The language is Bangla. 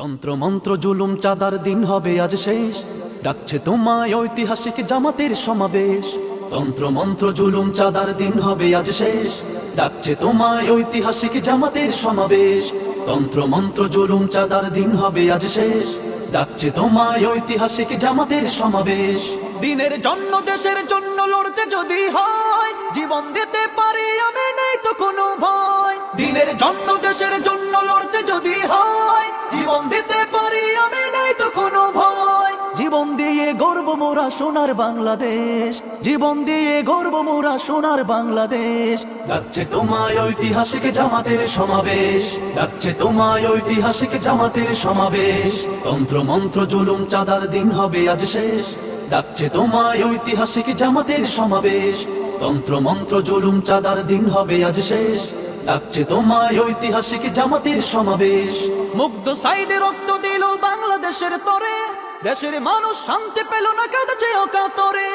তন্ত্র মন্ত্র জুলুম চাঁদার দিন হবে আজ শেষ, ডাকছে তোমায় ঐতিহাসিক জামাতের সমাবেশ। তন্ত্র মন্ত্র জুলুম চাঁদার দিন হবে আজ শেষ, ডাকছে তোমায় ঐতিহাসিক জামাতের সমাবেশ। তন্ত্র মন্ত্র জুলুম চাঁদার দিন হবে আজ শেষ, ডাকছে তোমায় ঐতিহাসিক জামাতের সমাবেশ। দিনের জন্য দেশের জন্য লড়তে যদি হয়, জীবন দিতে পারি আমি, নেই তো কোনো ভয়। দিনের জন্য দেশের জন্য লড়তে যদি হয়, জীবন দিতে পারি আমি, নেই তো কোনো ভয়। জীবন দিয়ে গর্ব মোরা সোনার বাংলাদেশ, জীবন দিয়ে গর্ব মোরা সোনার বাংলাদেশ। ডাকছে তোমায় ঐতিহাসিক জামাতের সমাবেশ, ডাকছে তোমায় ঐতিহাসিক জামাতের সমাবেশ। তন্ত্র মন্ত্র জুলুম চাঁদার দিন হবে আজ শেষ, ডাকছে তোমায় ঐতিহাসিক জামাতের সমাবেশ। তন্ত্র মন্ত্র জুলুম চাঁদার দিন হবে আজ শেষ, ডাকছে তোমায় ঐতিহাসিক জামাতের সমাবেশ। মুগ্ধ সাইদে রক্ত দিল বাংলাদেশের তরে, দেশের মানুষ শান্তি পেল না, কাঁদছে অকাতরে।